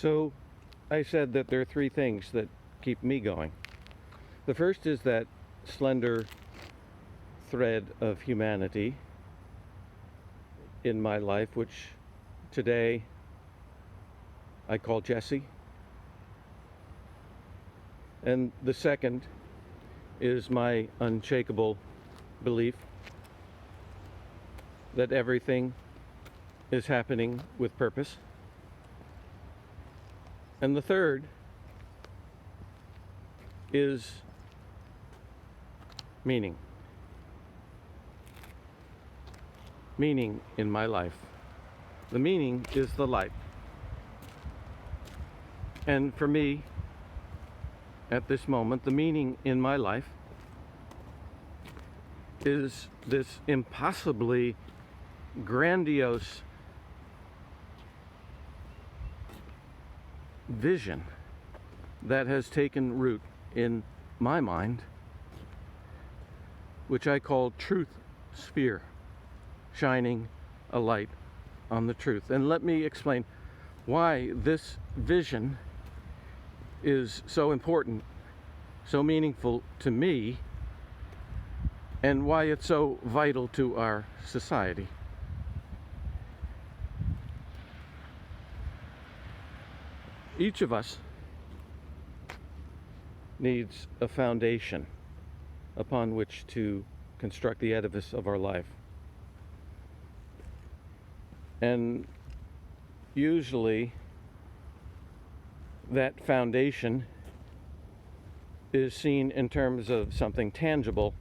So I said that there are three things that keep me going. The first is that slender thread of humanity in my life, which today I call Jesse. And the second is my unshakable belief that everything is happening with purpose. And the third is meaning. Meaning in my life. The meaning is the light. And for me, at this moment, the meaning in my life is this impossibly grandiose vision that has taken root in my mind, which I call Truth Sphere, shining a light on the truth. And let me explain why this vision is so important, so meaningful to me, and why it's so vital to our society. Each of us needs a foundation upon which to construct the edifice of our life. And usually that foundation is seen in terms of something tangible.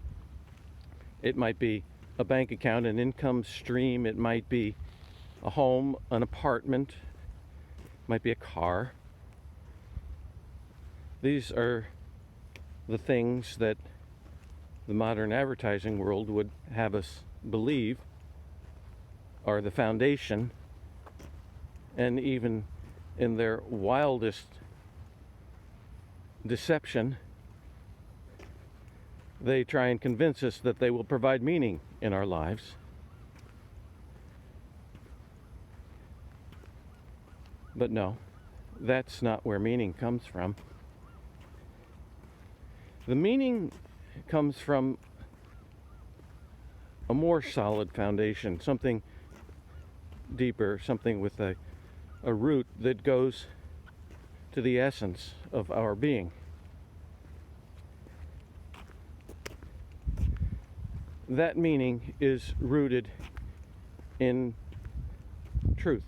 It might be a bank account, an income stream, it might be a home, an apartment, it might be a car. These are the things that the modern advertising world would have us believe are the foundation, and even in their wildest deception, they try and convince us that they will provide meaning in our lives. But no, that's not where meaning comes from. The meaning comes from a more solid foundation, something deeper, something with a root that goes to the essence of our being. That meaning is rooted in truth.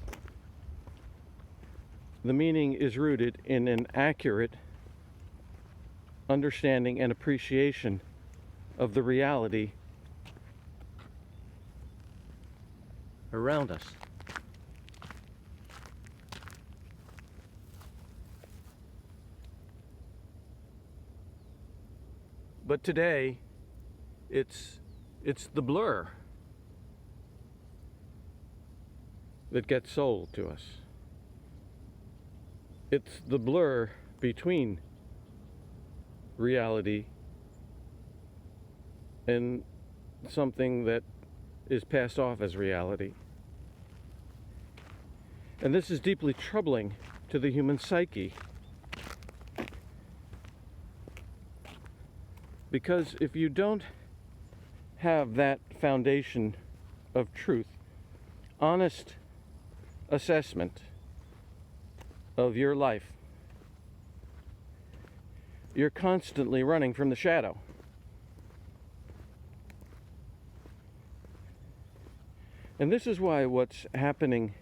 The meaning is rooted in an accurate understanding and appreciation of the reality around us. But today, it's the blur that gets sold to us. It's the blur between reality and something that is passed off as reality. And this is deeply troubling to the human psyche, because if you don't have that foundation of truth, honest assessment of your life, you're constantly running from the shadow. And this is why what's happening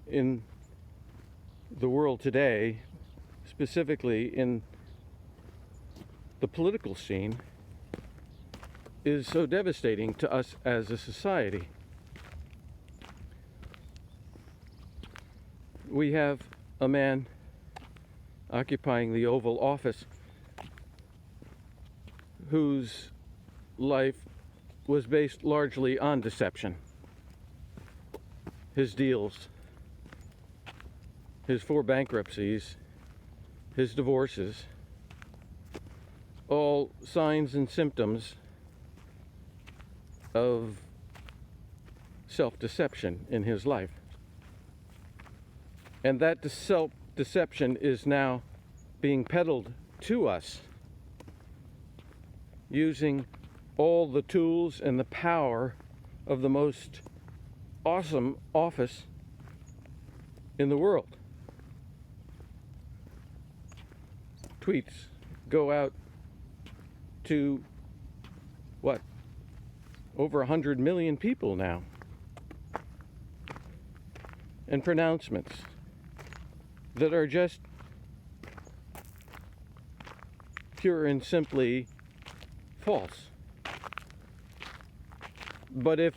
in the world today, specifically in the political scene, is so devastating to us as a society. We have a man occupying the Oval Office whose life was based largely on deception. His deals, his 4 bankruptcies, his divorces, all signs and symptoms of self-deception in his life. And that self-deception is now being peddled to us using all the tools and the power of the most awesome office in the world. Tweets go out to, what, over 100 million people now. And pronouncements that are just pure and simply false. But if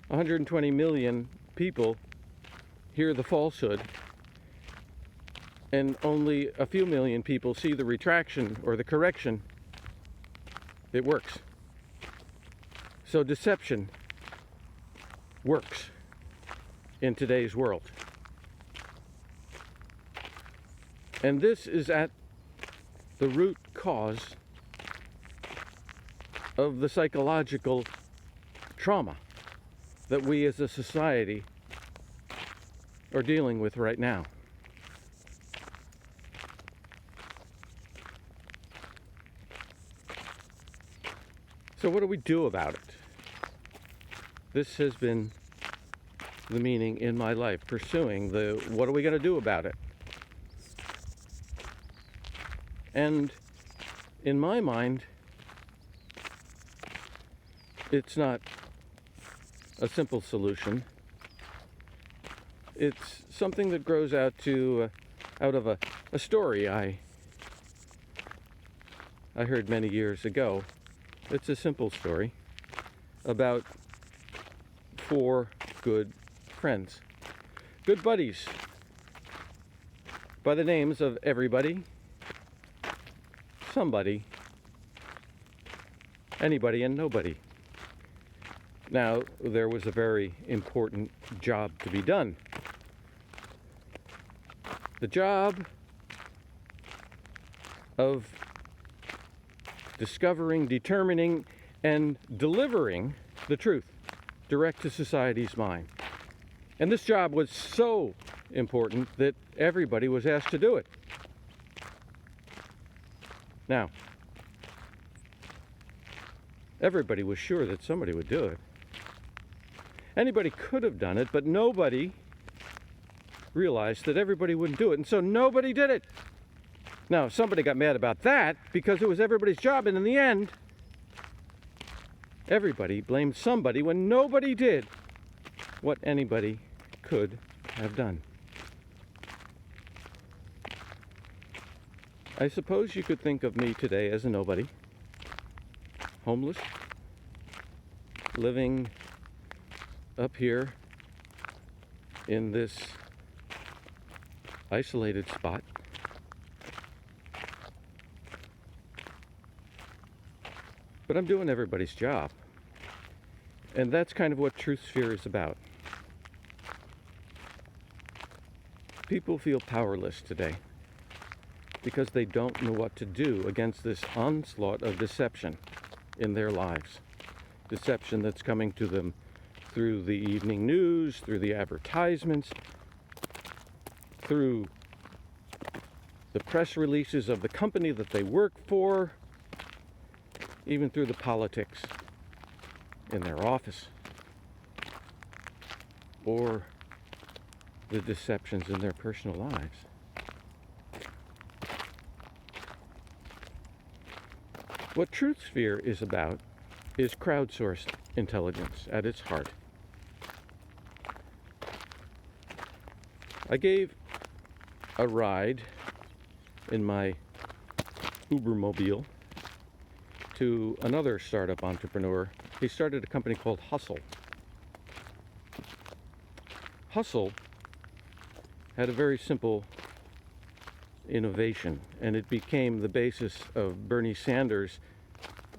120 million people hear the falsehood and only a few million people see the retraction or the correction, it works. So deception works in today's world. And this is at the root cause of the psychological trauma that we as a society are dealing with right now. So what do we do about it? This has been the meaning in my life, pursuing the what are we going to do about it? And in my mind, it's not a simple solution. It's something that grows out of a story I heard many years ago. It's a simple story about 4 good friends, good buddies, by the names of everybody, somebody, anybody, and nobody. Now, there was a very important job to be done. The job of discovering, determining, and delivering the truth direct to society's mind. And this job was so important that everybody was asked to do it. Now, everybody was sure that somebody would do it. Anybody could have done it, but nobody realized that everybody wouldn't do it, and so nobody did it. Now, somebody got mad about that because it was everybody's job, and in the end, everybody blamed somebody when nobody did what anybody could have done. I suppose you could think of me today as a nobody, homeless, living up here in this isolated spot. But I'm doing everybody's job. And that's kind of what TruthSphere is about. People feel powerless today because they don't know what to do against this onslaught of deception in their lives. Deception that's coming to them through the evening news, through the advertisements, through the press releases of the company that they work for, even through the politics in their office, or the deceptions in their personal lives. What TruthSphere is about is crowdsourced intelligence at its heart. I gave a ride in my Ubermobile to another startup entrepreneur. He started a company called Hustle. Hustle had a very simple innovation, and it became the basis of Bernie Sanders'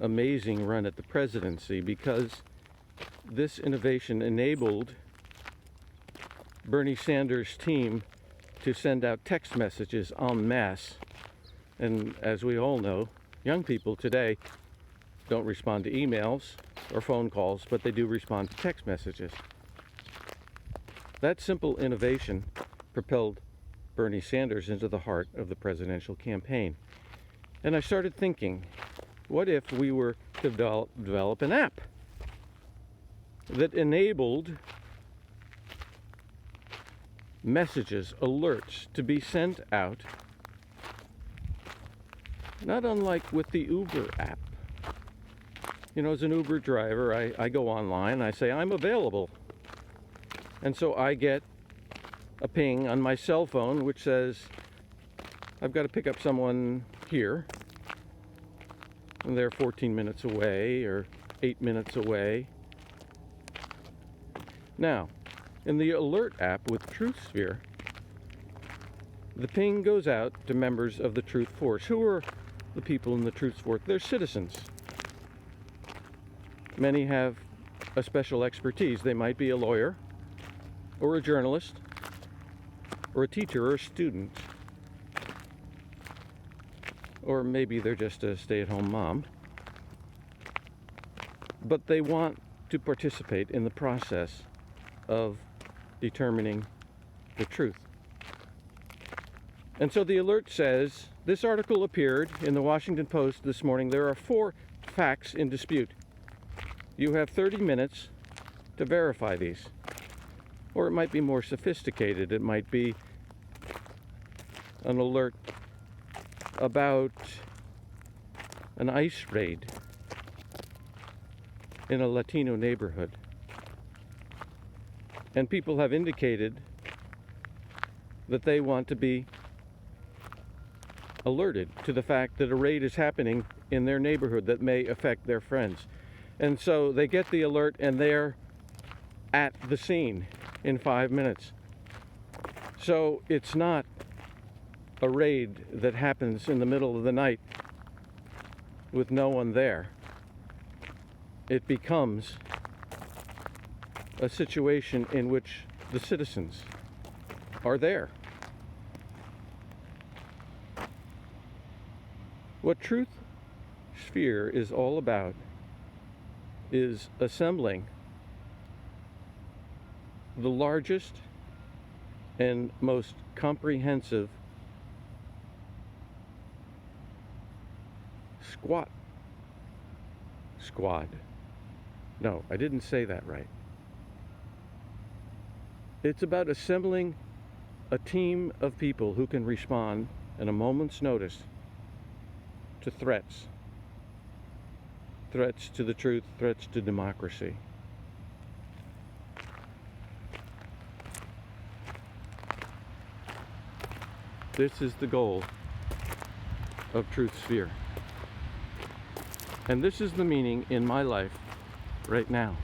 amazing run at the presidency, because this innovation enabled Bernie Sanders' team to send out text messages en masse. And as we all know, young people today don't respond to emails or phone calls, but they do respond to text messages. That simple innovation propelled Bernie Sanders into the heart of the presidential campaign. And I started thinking, what if we were to develop an app that enabled messages, alerts to be sent out, not unlike with the Uber app. You know, as an Uber driver, I go online, I say, I'm available. And so I get a ping on my cell phone which says, I've got to pick up someone here, and they're 14 minutes away or 8 minutes away. Now, in the Alert app with TruthSphere, the ping goes out to members of the Truth Force. Who are the people in the Truth Force? They're citizens. Many have a special expertise. They might be a lawyer, or a journalist, or a teacher, or a student. Or maybe they're just a stay-at-home mom. But they want to participate in the process of determining the truth. And so the alert says, this article appeared in the Washington Post this morning. There are 4 facts in dispute. You have 30 minutes to verify these. Or it might be more sophisticated. It might be an alert about an ICE raid in a Latino neighborhood. And people have indicated that they want to be alerted to the fact that a raid is happening in their neighborhood that may affect their friends. And so they get the alert and they're at the scene in 5 minutes. So it's not a raid that happens in the middle of the night with no one there. It becomes a situation in which the citizens are there. What TruthSphere is all about is assembling the largest and most comprehensive squad. No, I didn't say that right. It's about assembling a team of people who can respond at a moment's notice to threats. Threats to the truth, threats to democracy. This is the goal of TruthSphere. And this is the meaning in my life right now.